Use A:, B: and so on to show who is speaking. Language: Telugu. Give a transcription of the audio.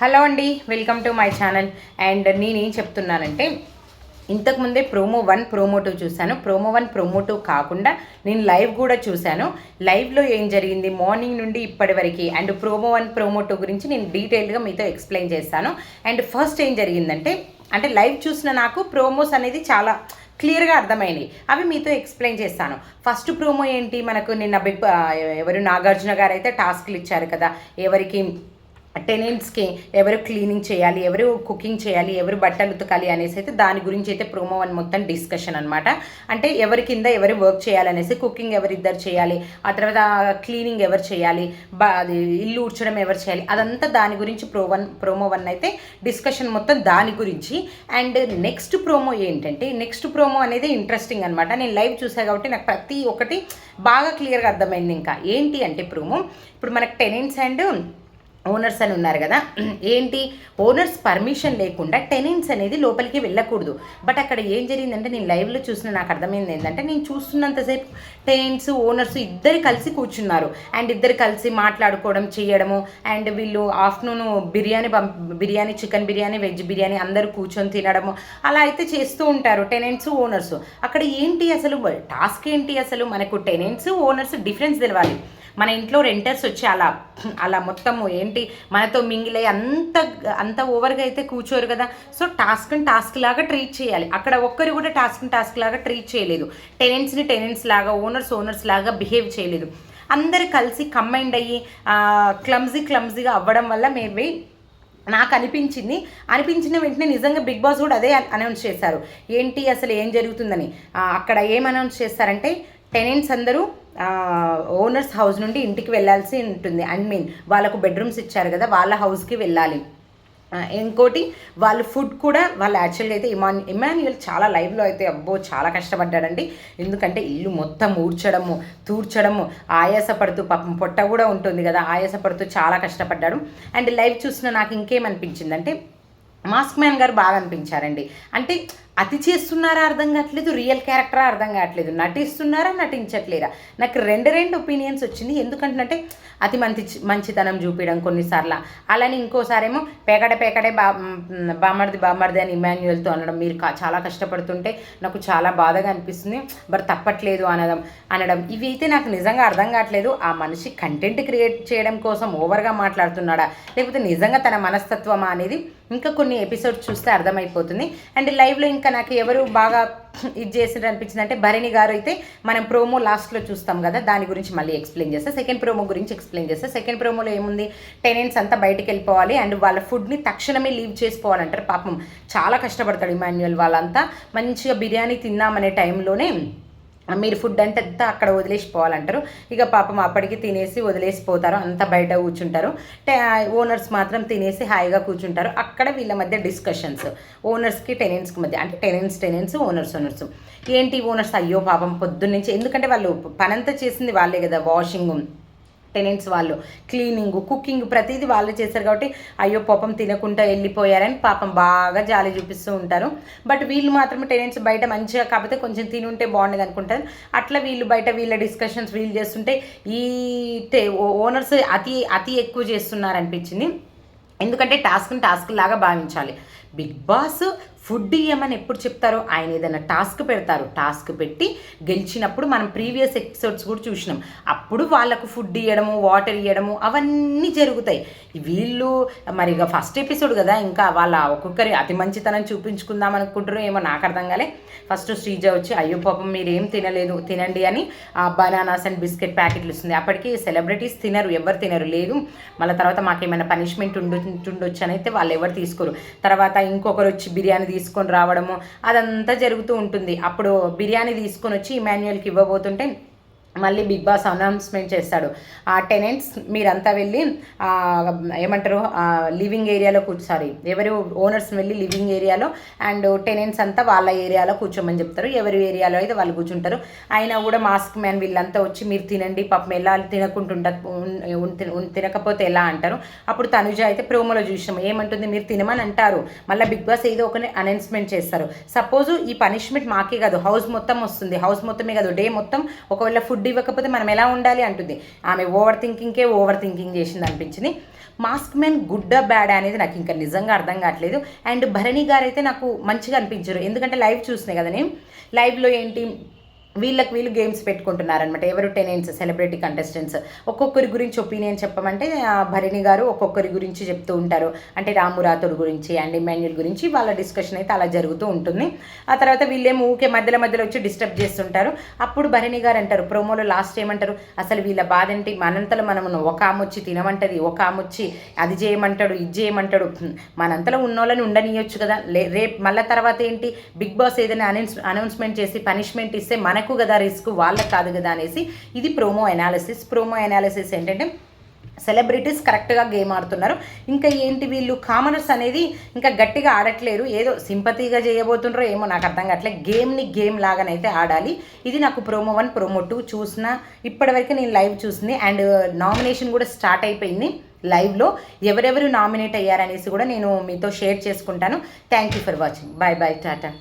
A: హలో అండి, welcome to my channel. And నేనేం చెప్తున్నానంటే, ఇంతకుముందే ప్రోమో 1 ప్రోమో 2 చూశాను. ప్రోమో 1 ప్రోమో 2 కాకుండా నేను లైవ్ కూడా చూశాను. లైవ్లో ఏం జరిగింది మార్నింగ్ నుండి ఇప్పటి వరకు అండ్ ప్రోమో 1 ప్రోమో 2 గురించి నేను డీటెయిల్గా మీతో ఎక్స్ప్లెయిన్ చేస్తాను. అండ్ ఫస్ట్ ఏం జరిగిందంటే, అంటే లైవ్ చూసిన నాకు ప్రోమోస్ అనేది చాలా క్లియర్గా అర్థమైంది. అవి మీతో ఎక్స్ప్లెయిన్ చేస్తాను. ఫస్ట్ ప్రోమో ఏంటి, మనకు నిన్న ఎవరు నాగార్జున గారు అయితే టాస్క్లు ఇచ్చారు కదా, ఎవరికి టెనెంట్స్కి ఎవరు క్లీనింగ్ చేయాలి, ఎవరు కుకింగ్ చేయాలి, ఎవరు బట్టలు ఉతకాలి అనేసి అయితే దాని గురించి అయితే ప్రోమో 1 మొత్తం డిస్కషన్ అనమాట. అంటే ఎవరి కింద ఎవరు వర్క్ చేయాలనేసి, కుకింగ్ ఎవరిద్దరు చేయాలి, ఆ తర్వాత క్లీనింగ్ ఎవరు చేయాలి, అది ఇల్లు ఊడ్చడం ఎవరు చేయాలి, అదంతా దాని గురించి ప్రోమో 1 అయితే డిస్కషన్ మొత్తం దాని గురించి. అండ్ నెక్స్ట్ ప్రోమో ఏంటంటే, నెక్స్ట్ ప్రోమో అనేది ఇంట్రెస్టింగ్ అనమాట. నేను లైవ్ చూసా కాబట్టి నాకు ప్రతి ఒక్కటి బాగా క్లియర్గా అర్థమైంది. ఇంకా ఏంటి అంటే ప్రోమో, ఇప్పుడు మనకు టెనెంట్స్ అండ్ ఓనర్స్ అని ఉన్నారు కదా, ఏంటి ఓనర్స్ పర్మిషన్ లేకుండా టెనెంట్స్ అనేది లోపలికి వెళ్ళకూడదు. బట్ అక్కడ ఏం జరిగిందంటే, నేను లైవ్లో చూసిన నాకు అర్థమైంది ఏంటంటే, నేను చూస్తున్నంతసేపు టెనెంట్స్ ఓనర్స్ ఇద్దరు కలిసి కూర్చున్నారు అండ్ ఇద్దరు కలిసి మాట్లాడుకోవడం చేయడము. అండ్ వీళ్ళు afternoon biryani chicken biryani veg biryani అందరూ కూర్చొని తినడము అలా అయితే చేస్తూ ఉంటారు టెనెంట్స్ ఓనర్స్. అక్కడ ఏంటి అసలు టాస్క్ ఏంటి, అసలు మనకు టెనెంట్స్ ఓనర్స్ డిఫరెన్స్ తెలవాలి. మన ఇంట్లో రెంటర్స్ వచ్చి అలా మొత్తము ఏంటి మనతో మింగిలే అంత ఓవర్గా అయితే కూర్చోరు కదా. సో టాస్క్ లాగా ట్రీట్ చేయాలి. అక్కడ ఒక్కరు కూడా టాస్క్ లాగా ట్రీట్ చేయలేదు. టెనెంట్స్ని టెనెంట్స్ లాగా, ఓనర్స్ లాగా బిహేవ్ చేయలేదు. అందరు కలిసి కంబైండ్ అయ్యి క్లమ్జీగా అవ్వడం వల్ల మేబీ నాకు అనిపించిన వెంటనే నిజంగా బిగ్ బాస్ కూడా అదే అనౌన్స్ చేశారు. ఏంటి అసలు ఏం జరుగుతుందని. అక్కడ ఏం అనౌన్స్ చేస్తారంటే, టెనెంట్స్ అందరూ ఓనర్స్ హౌస్ నుండి ఇంటికి వెళ్ళాల్సి ఉంటుంది. వాళ్ళకు బెడ్రూమ్స్ ఇచ్చారు కదా, వాళ్ళ హౌస్కి వెళ్ళాలి. ఇంకోటి వాళ్ళు ఫుడ్ కూడా వాళ్ళు యాక్చువల్గా అయితే ఇమాన్యుయల్ చాలా లైవ్లో అయితే చాలా కష్టపడ్డాడండి. ఎందుకంటే ఇల్లు మొత్తం తూర్చడము ఆయాసపడుతూ, పాపం పొట్ట కూడా ఉంటుంది కదా, ఆయాసపడుతూ చాలా కష్టపడ్డాడు. అండ్ లైవ్ చూసిన నాకు ఇంకేమనిపించిందంటే, మాస్క్ మ్యాన్ గారు బాగా అనిపించారండి. అంటే అతి చేస్తున్నారా అర్థం కావట్లేదు, రియల్ క్యారెక్టరా అర్థం కావట్లేదు, నటిస్తున్నారా నటించట్లేరా, నాకు రెండు ఒపీనియన్స్ వచ్చింది. ఎందుకంటే అతి మంచితనం చూపించడం కొన్నిసార్లు, అలానే ఇంకోసారేమో పేకడే బామర్ది అని ఇమాన్యుయల్తో అనడం, మీరు చాలా కష్టపడుతుంటే నాకు చాలా బాధగా అనిపిస్తుంది, మరి తప్పట్లేదు అనడం ఇవి అయితే నాకు నిజంగా అర్థం కావట్లేదు. ఆ మనిషి కంటెంట్ క్రియేట్ చేయడం కోసం ఓవర్గా మాట్లాడుతున్నాడా, లేకపోతే నిజంగా తన మనస్తత్వమా అనేది ఇంకా కొన్ని ఎపిసోడ్స్ చూస్తే అర్థమైపోతుంది. అండ్ లైవ్లో ఇంకా నాకు ఎవరు బాగా ఇది చేసినట్టు అనిపించింది అంటే, భరణి గారు అయితే మనం ప్రోమో లాస్ట్లో చూస్తాం కదా, దాని గురించి మళ్ళీ ఎక్స్ప్లెయిన్ చేస్తా. సెకండ్ ప్రోమో గురించి ఎక్స్ప్లెయిన్ చేస్తా. సెకండ్ ప్రోమోలో ఏముంది, టెనెంట్స్ అంతా బయటకు వెళ్ళిపోవాలి అండ్ వాళ్ళ ఫుడ్ని తక్షణమే లీవ్ చేసుకోవాలంటారు. పాపం చాలా కష్టపడతాడు ఇమాన్యుయల్. వాళ్ళంతా మంచిగా బిర్యానీ తిన్నామనే టైంలోనే మీరు ఫుడ్ అంటే అంతా అక్కడ వదిలేసిపోవాలంటారు. ఇక పాపం అప్పటికి తినేసి వదిలేసిపోతారు, అంతా బయట కూర్చుంటారు. ఓనర్స్ మాత్రం తినేసి హాయిగా కూర్చుంటారు. అక్కడ వీళ్ళ మధ్య డిస్కషన్స్, ఓనర్స్కి టెనెంట్స్కి మధ్య. అంటే టెనెంట్స్ ఓనర్స్ ఏంటి ఓనర్స్ అయ్యో పాపం పొద్దున్నుంచి, ఎందుకంటే వాళ్ళు పనంతా చేసింది వాళ్ళే కదా, వాషింగ్ టెనెంట్స్ వాళ్ళు, క్లీనింగ్ కుకింగ్ ప్రతిదీ వాళ్ళు చేశారు కాబట్టి అయ్యో పాపం తినకుండా వెళ్ళిపోయారని పాపం బాగా జాలి చూపిస్తూ ఉంటారు. బట్ వీళ్ళు మాత్రం టెనెంట్స్ బయట మంచిగా కాకపోతే కొంచెం తినుంటే బాగుండేది అనుకుంటారు. అట్లా వీళ్ళు బయట వీళ్ళ డిస్కషన్స్ వీళ్ళు చేస్తుంటే ఈ ఓనర్స్ అతి ఎక్కువ చేస్తున్నారు అనిపించింది. ఎందుకంటే టాస్క్ లాగా భావించాలి. బిగ్ బాస్ ఫుడ్ ఇవ్వమని ఎప్పుడు చెప్తారో, ఆయన ఏదైనా టాస్క్ పెడతారు. టాస్క్ పెట్టి గెలిచినప్పుడు మనం ప్రీవియస్ ఎపిసోడ్స్ కూడా చూసినాం, అప్పుడు వాళ్ళకు ఫుడ్ ఇవ్వడము, వాటర్ ఇవ్వడము అవన్నీ జరుగుతాయి. వీళ్ళు మరి ఇక ఫస్ట్ ఎపిసోడ్ కదా, ఇంకా వాళ్ళ ఒక్కొక్కరి అతి మంచితనం చూపించుకుందాం అనుకుంటారు ఏమో, నాకు అర్థం కాలే. ఫస్ట్ శ్రీజ వచ్చి అయ్యో పాపం మీరు ఏం తినలేదు తినండి అని బనానాస్ అండ్ బిస్కెట్ ప్యాకెట్లు ఇస్తుంది. అప్పటికి సెలబ్రిటీస్ తినరు, ఎవరు తినరు లేదు. మళ్ళీ తర్వాత మాకేమైనా పనిష్మెంట్ ఉండొచ్చు అని అయితే వాళ్ళు ఎవరు తీసుకోరు. తర్వాత ఇంకొకరు వచ్చి బిర్యానీ తీసుకొని రావడము అదంతా జరుగుతూ ఉంటుంది. అప్పుడు బిర్యానీ తీసుకొని వచ్చి ఇమాన్యుయల్కి ఇవ్వబోతుంటే మళ్ళీ బిగ్ బాస్ అనౌన్స్మెంట్ చేస్తాడు, ఆ టెనెంట్స్ మీరంతా వెళ్ళి ఏమంటారు లివింగ్ ఏరియాలో ఎవరు ఓనర్స్ వెళ్ళి లివింగ్ ఏరియాలో అండ్ టెనెంట్స్ అంతా వాళ్ళ ఏరియాలో కూర్చోమని చెప్తారు. ఎవరి ఏరియాలో అయితే వాళ్ళు కూర్చుంటారు. అయినా కూడా మాస్క్ మ్యాన్ వీళ్ళంతా వచ్చి మీరు తినండి, పాపం ఎలా తినకపోతే ఎలా అంటారు. అప్పుడు తనుజ అయితే ప్రోమోలో చూసినాం ఏమంటుంది, మీరు తినమని అంటారు, మళ్ళీ బిగ్ బాస్ ఏదో ఒక అనౌన్స్మెంట్ చేస్తారు. సపోజ్ ఈ పనిష్మెంట్ మాకే కాదు, హౌస్ మొత్తం వస్తుంది, హౌస్ మొత్తమే కాదు, డే మొత్తం ఒకవేళ ఫుడ్ ఇవ్వకపోతే మనం ఎలా ఉండాలి అంటుంది. ఆమె ఓవర్ థింకింగ్ చేసింది అనిపించింది. మాస్క్ మ్యాన్ గుడ్ బ్యాడ్ అనేది నాకు ఇంకా నిజంగా అర్థం కావట్లేదు. అండ్ భరణి గారు అయితే నాకు మంచిగా అనిపించారు, ఎందుకంటే లైవ్ చూసినాయి కదా నేను. లైవ్లో ఏంటి వీళ్ళు గేమ్స్ పెట్టుకుంటున్నారనమాట, ఎవరు టెనెంట్స్ సెలబ్రిటీ కంటెస్టెంట్స్ ఒక్కొక్కరి గురించి ఒపీనియన్ చెప్పమంటే భరణి గారు ఒక్కొక్కరి గురించి చెప్తూ ఉంటారు. అంటే రాము రాథోడ్ గురించి అండ్ ఇమాన్యుల్ గురించి వాళ్ళ డిస్కషన్ అయితే అలా జరుగుతూ ఉంటుంది. ఆ తర్వాత వీళ్ళేమో ఊకే మధ్యలో వచ్చి డిస్టర్బ్ చేస్తుంటారు. అప్పుడు భరణి గారు అంటారు ప్రోమోలో లాస్ట్ ఏమంటారు, అసలు వీళ్ళ బాధ ఏంటి, మనంతలో మనము ఒక ఆమె వచ్చి తినమంటది, ఒక ఆమె వచ్చి అది చేయమంటాడు ఇది చేయమంటాడు, మనంతలో ఉన్నోళ్ళని ఉండనియొచ్చు కదా, రేపు మళ్ళీ తర్వాత ఏంటి బిగ్ బాస్ ఏదైనా అనౌన్స్మెంట్ చేసి పనిష్మెంట్ ఇస్తే మనకు కదా రిస్క్, వాళ్ళకి కాదు కదా అనేసి. ఇది ప్రోమో అనాలిసిస్ ఏంటంటే సెలబ్రిటీస్ కరెక్ట్గా గేమ్ ఆడుతున్నారు, ఇంకా ఏంటి వీళ్ళు కామనర్స్ అనేది ఇంకా గట్టిగా ఆడట్లేరు, ఏదో సింపతిగా చేయబోతుండ్రో ఏమో నాకు అర్థం కావట్లేదు. గేమ్ని గేమ్ లాగానైతే ఆడాలి. ఇది నాకు ప్రోమో 1 ప్రోమో 2 చూసిన ఇప్పటివరకు నేను లైవ్ చూసింది. అండ్ నామినేషన్ కూడా స్టార్ట్ అయిపోయింది లైవ్లో, ఎవరెవరు నామినేట్ అయ్యారనేసి కూడా నేను మీతో షేర్ చేసుకుంటాను. Thank you for watching. Bye bye, Tata.